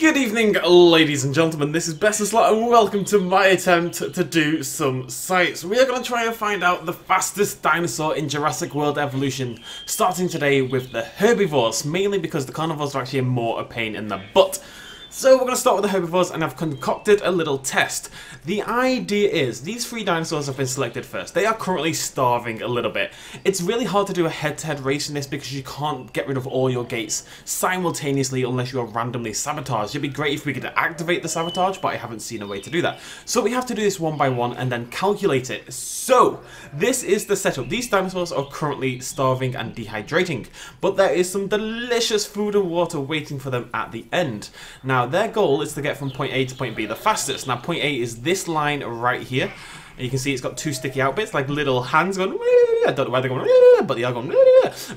Good evening, ladies and gentlemen, this is BestInSlot and welcome to my attempt to do some science. We are going to try and find out the fastest dinosaur in Jurassic World Evolution, starting today with the herbivores, mainly because the carnivores are actually more a pain in the butt. So we're going to start with the herbivores, and I've concocted a little test. The idea is, these three dinosaurs have been selected first. They are currently starving a little bit. It's really hard to do a head-to-head race in this because you can't get rid of all your gates simultaneously unless you are randomly sabotaged. It'd be great if we could activate the sabotage, but I haven't seen a way to do that. So we have to do this one by one and then calculate it. So, this is the setup. These dinosaurs are currently starving and dehydrating, but there is some delicious food and water waiting for them at the end. Now, their goal is to get from point A to point B the fastest. Now, point A is this line right here. And you can see it's got two sticky out bits, like little hands going, I don't know why they're going, but they are going,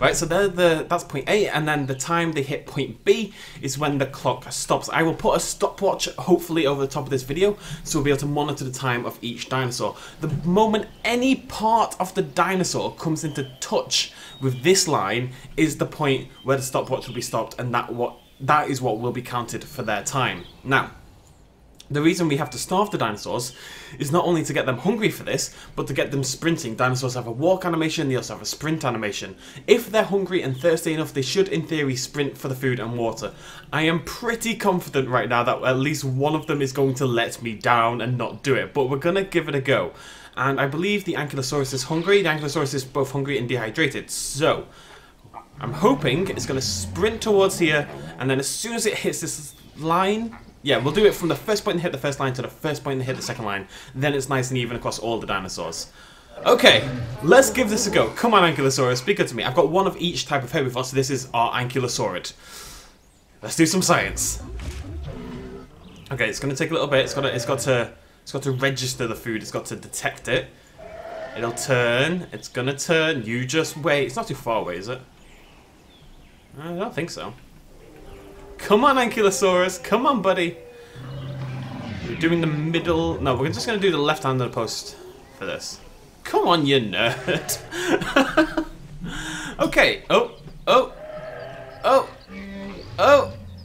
right? So that's point A, and then the time they hit point B is when the clock stops. I will put a stopwatch, hopefully, over the top of this video, so we'll be able to monitor the time of each dinosaur. The moment any part of the dinosaur comes into touch with this line is the point where the stopwatch will be stopped, and that is what will be counted for their time. Now, the reason we have to starve the dinosaurs is not only to get them hungry for this, but to get them sprinting. Dinosaurs have a walk animation, they also have a sprint animation. If they're hungry and thirsty enough, they should, in theory, sprint for the food and water. I am pretty confident right now that at least one of them is going to let me down and not do it, but we're going to give it a go. And I believe the Ankylosaurus is hungry. The Ankylosaurus is both hungry and dehydrated, so I'm hoping it's going to sprint towards here, and then as soon as it hits this line, yeah, we'll do it from the first point and hit the first line to the first point and hit the second line. Then it's nice and even across all the dinosaurs. Okay, let's give this a go. Come on, Ankylosaurus, be good to me. I've got one of each type of herbivore, so this is our Ankylosaurid. Let's do some science. Okay, it's going to take a little bit. It's got to register the food. It's got to detect it. It'll turn. It's going to turn. You just wait. It's not too far away, is it? I don't think so. Come on, Ankylosaurus. Come on, buddy. We're doing the middle. No, we're just going to do the left hand of the post for this. Come on, you nerd. Okay. Oh.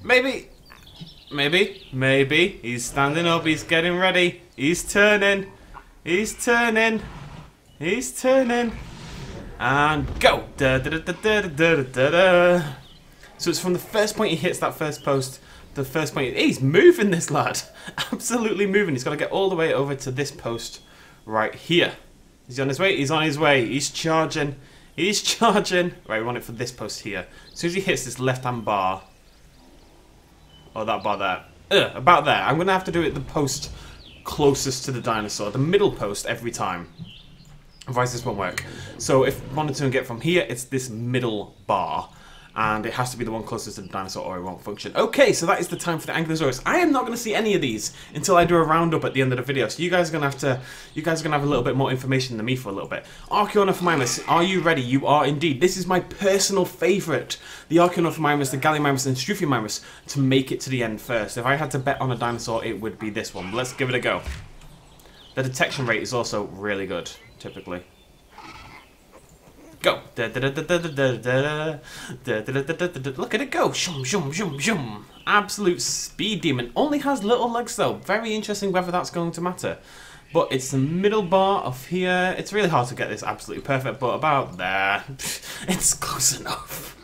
Maybe. He's standing up. He's getting ready. He's turning. And go! So it's from the first point he hits that first post, the first point. He's moving, this lad! Absolutely moving. He's got to get all the way over to this post right here. Is he on his way? He's on his way. He's charging. Right, we want it for this post here. As soon as he hits this left-hand bar, or that bar there, about there. I'm going to have to do it the post closest to the dinosaur, the middle post every time. Otherwise this won't work. So if I wanted to get from here, it's this middle bar. And it has to be the one closest to the dinosaur or it won't function. Okay, so that is the time for the Ankylosaurus. I am not going to see any of these until I do a roundup at the end of the video. So you guys are going to have a little bit more information than me for a little bit. Archaeornithomimus, are you ready? You are indeed. This is my personal favourite. The Archaeornithomimus, the Gallimimus and Struthiomimus to make it to the end first. If I had to bet on a dinosaur, it would be this one. Let's give it a go. The detection rate is also really good, typically. Go! Look at it go! Shum. Absolute speed demon. Only has little legs though. Very interesting whether that's going to matter. But it's the middle bar of here. It's really hard to get this absolutely perfect, but about there. It's close enough.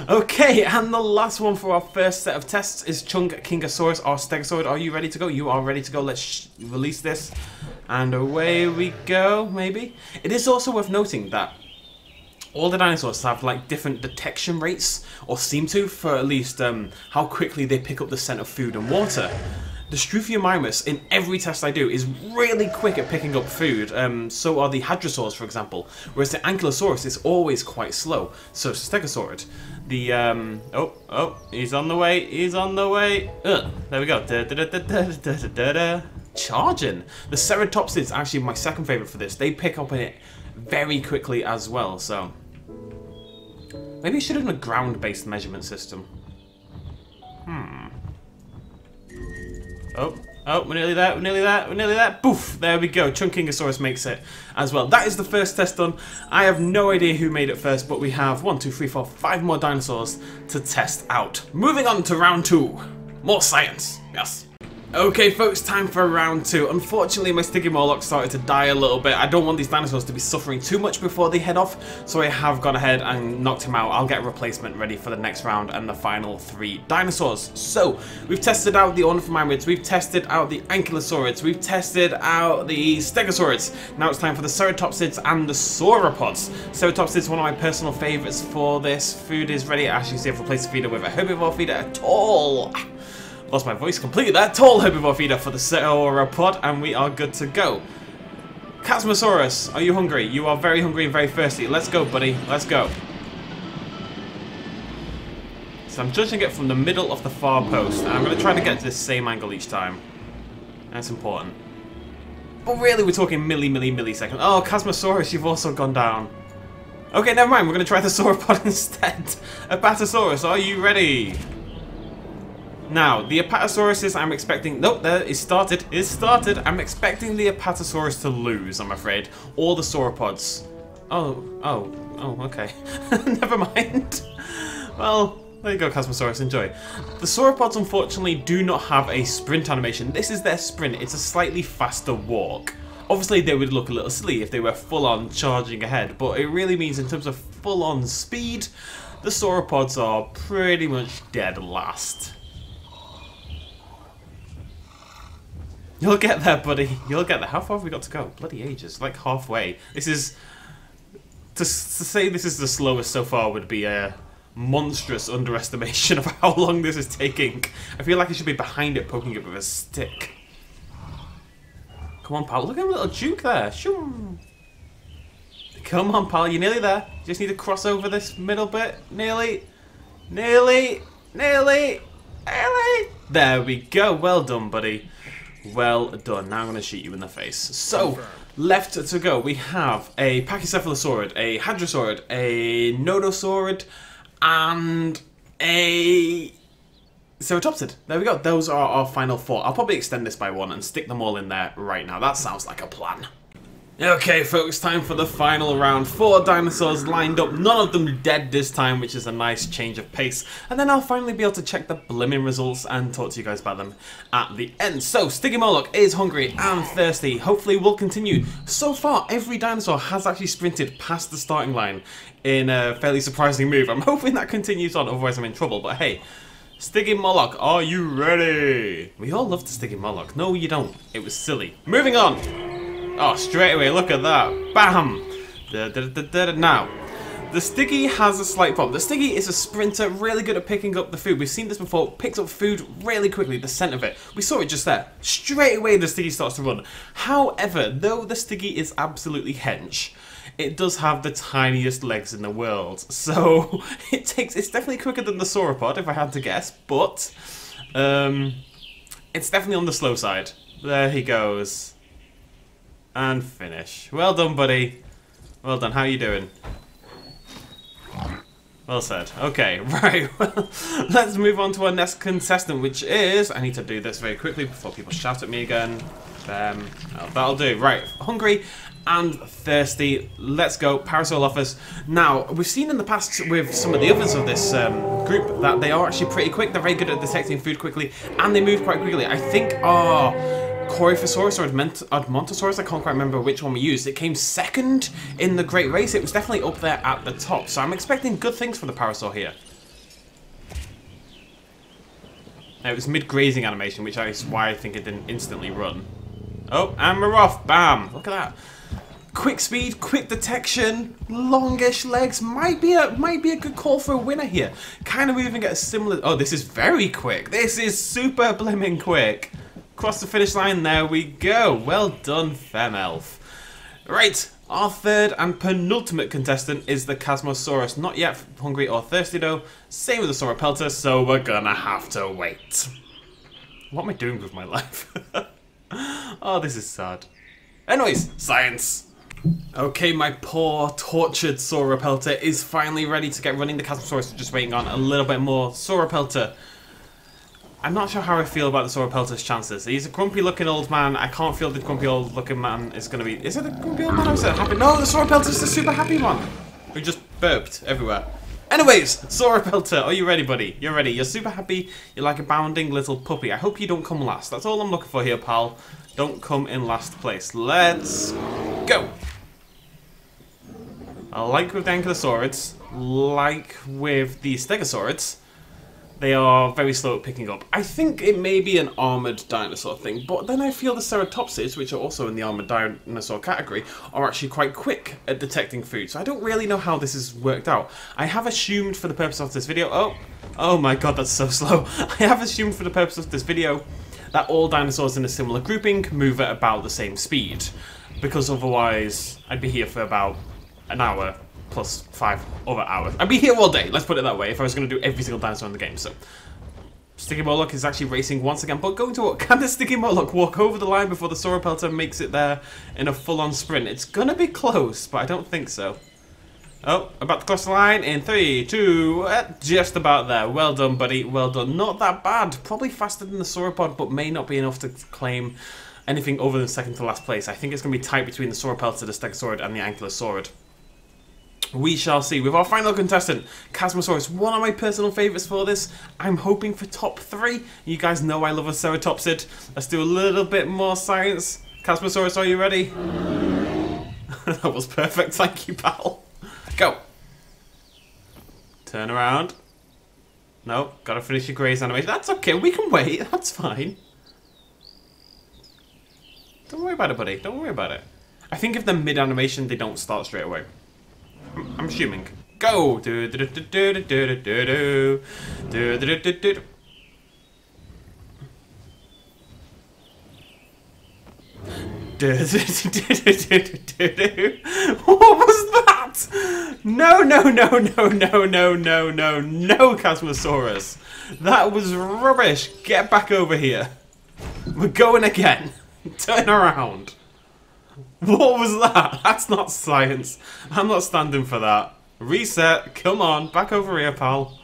Okay, and the last one for our first set of tests is Chungkingosaurus or Stegosaurid. Are you ready to go? You are ready to go. Let's release this. And away we go, maybe. It is also worth noting that all the dinosaurs have like different detection rates, or seem to, for at least how quickly they pick up the scent of food and water. The Struthiomimus, in every test I do, is really quick at picking up food. So are the Hadrosaurs, for example. Whereas the Ankylosaurus is always quite slow. So Stegosaurid. The he's on the way. There we go. Charging. The Ceratopsids is actually my second favourite for this. They pick up in it very quickly as well, so maybe I should have done a ground-based measurement system. Oh, we're nearly there. Boof! There we go. Chungkingosaurus makes it as well. That is the first test done. I have no idea who made it first, but we have 1, 2, 3, 4, 5 more dinosaurs to test out. Moving on to round 2. More science, yes. Okay folks, time for round 2. Unfortunately my Sticky Morlock started to die a little bit. I don't want these dinosaurs to be suffering too much before they head off, so I have gone ahead and knocked him out. I'll get a replacement ready for the next round and the final 3 dinosaurs. So, we've tested out the Ornithomimids, we've tested out the Ankylosaurids, we've tested out the Stegosaurids. Now it's time for the Ceratopsids and the Sauropods. Ceratopsids, one of my personal favourites for this. Food is ready. I actually see I've replaced the feeder with a herbivore feeder, a tall... Lost my voice completely there. Tall herbivore feeder for the Sauropod, and we are good to go. Chasmosaurus, are you hungry? You are very hungry and very thirsty. Let's go, buddy. Let's go. So I'm judging it from the middle of the far post, and I'm going to try to get to the same angle each time. That's important. But really, we're talking milliseconds. Oh, Chasmosaurus, you've also gone down. Okay, never mind. We're going to try the Sauropod instead. Apatosaurus, are you ready? Now, the Apatosaurus I'm expecting... Nope, there, it started. It's started. I'm expecting the Apatosaurus to lose, I'm afraid. Or the Sauropods. Oh, okay. Never mind. Well, there you go, Chasmosaurus, enjoy. The Sauropods, unfortunately, do not have a sprint animation. This is their sprint. It's a slightly faster walk. Obviously, they would look a little silly if they were full-on charging ahead, but it really means in terms of full-on speed, the Sauropods are pretty much dead last. You'll get there, buddy. You'll get there. How far have we got to go? Bloody ages. Like halfway. This is... To say this is the slowest so far would be a monstrous underestimation of how long this is taking. I feel like I should be behind it poking it with a stick. Come on, pal. Look at a little juke there. Shoo. Come on, pal. You're nearly there. You just need to cross over this middle bit. Nearly. There we go. Well done, buddy. Well done. Now I'm going to shoot you in the face. So, left to go, we have a Pachycephalosaurid, a Hadrosaurid, a Nodosaurid, and a Ceratopsid. There we go. Those are our final 4. I'll probably extend this by 1 and stick them all in there right now. That sounds like a plan. Okay, folks, time for the final round. 4 dinosaurs lined up, none of them dead this time, which is a nice change of pace. And then I'll finally be able to check the blimmin' results and talk to you guys about them at the end. So, Sticky Morlock is hungry and thirsty. Hopefully we'll continue. So far, every dinosaur has actually sprinted past the starting line in a fairly surprising move. I'm hoping that continues on, otherwise I'm in trouble. But hey, Sticky Morlock, are you ready? We all love the Sticky Morlock. No, you don't. It was silly. Moving on. Oh, straight away, look at that. Bam! Now, the Sticky has a slight problem. The Sticky is a sprinter, really good at picking up the food. We've seen this before, picks up food really quickly, the scent of it. We saw it just there. Straight away, the Sticky starts to run. However, though the Sticky is absolutely hench, it does have the tiniest legs in the world. So, it's definitely quicker than the Sauropod, if I had to guess, but it's definitely on the slow side. There he goes. And finish. Well done, buddy. Well done. How are you doing? Well said. Okay, right. Well, let's move on to our next contestant, which is... I need to do this very quickly before people shout at me again. Oh, that'll do. Right. Hungry and thirsty. Let's go. Parasaurolophus. Now, we've seen in the past with some of the others of this group that they are actually pretty quick. They're very good at detecting food quickly, and they move quite quickly. I think our... Coryphosaurus or Edmontosaurus, I can't quite remember which one we used. It came second in the Great Race. It was definitely up there at the top. So I'm expecting good things for the Parasaur here. It was mid-grazing animation, which is why I think it didn't instantly run. Oh, and we're off. Bam. Look at that. Quick speed, quick detection, longish legs. Might be a good call for a winner here. Kind of moving at a similar... Oh, this is very quick. This is super blimmin' quick. Across the finish line, there we go. Well done, Femelf. Right, our third and penultimate contestant is the Chasmosaurus. Not yet hungry or thirsty though. Same with the Sauropelta, so we're gonna have to wait. What am I doing with my life? Oh, this is sad. Anyways, science. Okay, my poor, tortured Sauropelta is finally ready to get running. The Chasmosaurus is just waiting on a little bit more. Sauropelta. I'm not sure how I feel about the Sauropelta's chances. He's a grumpy looking old man. I can't feel the grumpy old looking man is going to be... Is it a grumpy old man or is it a happy... No, the Sauropelta's the super happy one. Who just burped everywhere. Anyways, Sauropod, are you ready, buddy? You're ready. You're super happy. You're like a bounding little puppy. I hope you don't come last. That's all I'm looking for here, pal. Don't come in last place. Let's go. Like with the Ankylosaurids, like with the Stegosaurids, they are very slow at picking up. I think it may be an armoured dinosaur thing, but then I feel the Ceratopsids, which are also in the armoured dinosaur category, are actually quite quick at detecting food. So I don't really know how this has worked out. I have assumed for the purpose of this video... Oh my god, that's so slow. I have assumed for the purpose of this video that all dinosaurs in a similar grouping move at about the same speed. Because otherwise, I'd be here for about an hour plus 5 other hours. I'd be here all day, let's put it that way, if I was going to do every single dinosaur in the game. So, Sticky Moloch is actually racing once again, but going to what? Can the Sticky Moloch walk over the line before the Sauropod makes it there in a full-on sprint? It's going to be close, but I don't think so. Oh, about to cross the line in 3, 2, just about there. Well done, buddy, well done. Not that bad. Probably faster than the Sauropod, but may not be enough to claim anything other than second to last place. I think it's going to be tight between the Sauropod, the Stegosaurid, and the Ankylosaurid. We shall see. With our final contestant, Chasmosaurus, one of my personal favourites for this. I'm hoping for top 3. You guys know I love a Ceratopsid. Let's do a little bit more science. Chasmosaurus, are you ready? That was perfect. Thank you, pal. Go. Turn around. No, gotta finish your graze animation. That's okay. We can wait. That's fine. Don't worry about it, buddy. Don't worry about it. I think if they're mid-animation, they don't start straight away. I'm assuming. Go! Do do do do do do do do do do do. What was that? No, no, no, no, no, no, no, no, no, Chasmosaurus. That was rubbish. Get back over here. We're going again. Turn around. What was that? That's not science. I'm not standing for that. Reset. Come on. Back over here, pal.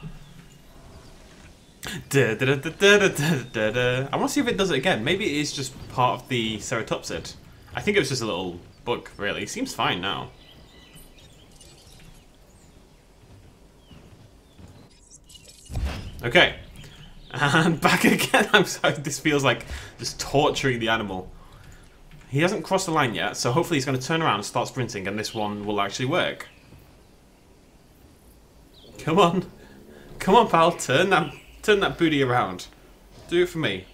I want to see if it does it again. Maybe it is just part of the Ceratopsid. I think it was just a little bug, really. It seems fine now. Okay. And back again. I'm sorry. This feels like just torturing the animal. He hasn't crossed the line yet, so hopefully he's going to turn around and start sprinting, and this one will actually work. Come on. Come on, pal. Turn that booty around. Do it for me.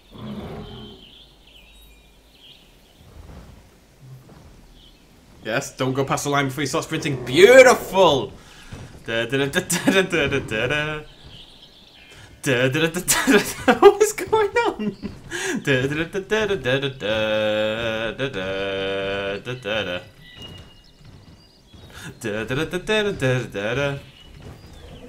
Yes, don't go past the line before you start sprinting. Beautiful! What is going on?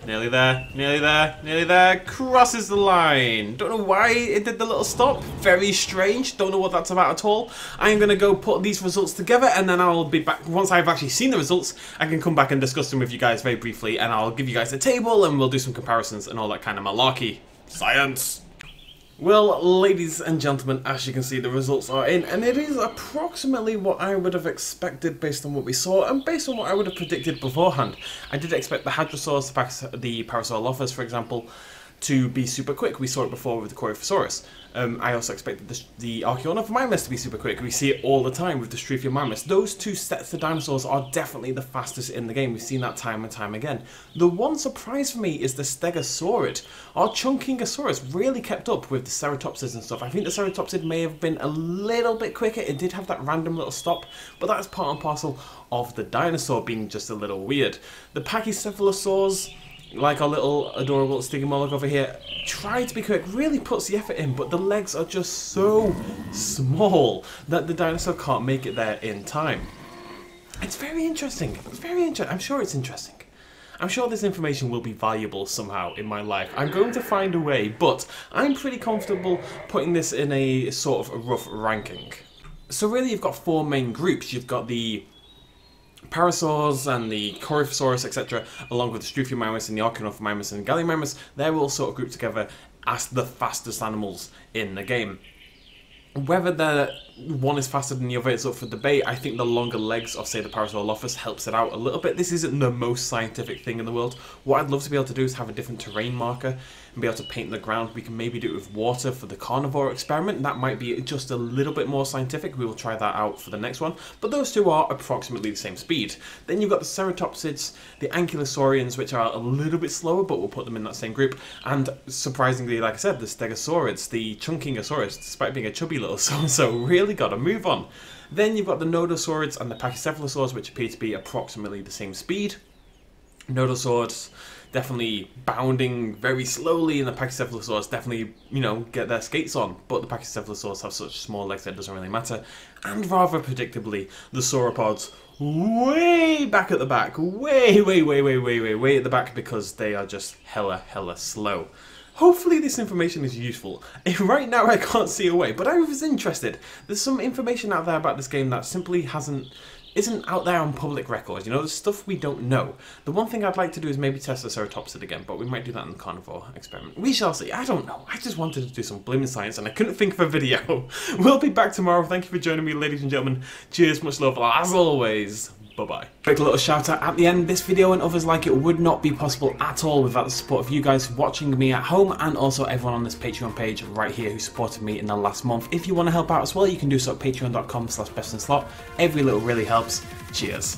Nearly there, nearly there, nearly there. Crosses the line. Don't know why it did the little stop. Very strange. Don't know what that's about at all. I'm going to go put these results together, and then I'll be back. Once I've actually seen the results, I can come back and discuss them with you guys very briefly, and I'll give you guys a table, and we'll do some comparisons and all that kind of malarkey. Science. Well, ladies and gentlemen, as you can see, the results are in, and it is approximately what I would have expected based on what we saw, and based on what I would have predicted beforehand. I did expect the Hadrosaurs, the Parasaurolophus, for example, to be super quick. We saw it before with the Coryphosaurus. I also expected the Archaeopteryx to be super quick. We see it all the time with the Struthiomimus. Those two sets of dinosaurs are definitely the fastest in the game. We've seen that time and time again. The one surprise for me is the Stegosaurid. Our Chunkingosaurus really kept up with the Ceratopsids and stuff. I think the Ceratopsid may have been a little bit quicker. It did have that random little stop, but that's part and parcel of the dinosaur being just a little weird. The Pachycephalosaurs, like our little adorable Stygimoloch over here, tried to be quick, really puts the effort in, but the legs are just so small that the dinosaur can't make it there in time. It's very interesting. It's very interesting. I'm sure it's interesting. I'm sure this information will be valuable somehow in my life. I'm going to find a way, but I'm pretty comfortable putting this in a sort of a rough ranking. So really you've got 4 main groups. You've got the Parasaurs and the Coryphosaurus, etc., along with the Struthiomimus and the Archaeopteryx and Gallimimus. They're all sort of grouped together as the fastest animals in the game. Whether the one is faster than the other is up for debate. I think the longer legs of, say, the Parasaurolophus helps it out a little bit. This isn't the most scientific thing in the world. What I'd love to be able to do is have a different terrain marker and be able to paint the ground. We can maybe do it with water for the carnivore experiment. That might be just a little bit more scientific. We will try that out for the next one. But those two are approximately the same speed. Then you've got the ceratopsids, the ankylosaurians, which are a little bit slower, but we'll put them in that same group. And surprisingly, like I said, the stegosaurids, the chunkingosaurus, despite being a chubby little so really got to move on. Then you've got the nodosaurids and the pachycephalosaurs, which appear to be approximately the same speed. Nodosaurs definitely bounding very slowly, and the pachycephalosaurs definitely, you know, get their skates on. But the pachycephalosaurs have such small legs that it doesn't really matter. And rather predictably, the sauropods way back at the back, way at the back, because they are just hella slow. Hopefully this information is useful. Right now I can't see a way, but I was interested. There's some information out there about this game that simply isn't out there on public record. You know, there's stuff we don't know. The one thing I'd like to do is maybe test the ceratopsid again, but we might do that in the carnivore experiment. We shall see. I don't know. I just wanted to do some blooming science and I couldn't think of a video. We'll be back tomorrow. Thank you for joining me, ladies and gentlemen. Cheers, much love, as always. Bye-bye. Quick little shout out at the end. This video and others like it would not be possible at all without the support of you guys watching me at home, and also everyone on this Patreon page right here who supported me in the last month. If you want to help out as well, you can do so at patreon.com/bestinslot. Every little really helps. Cheers.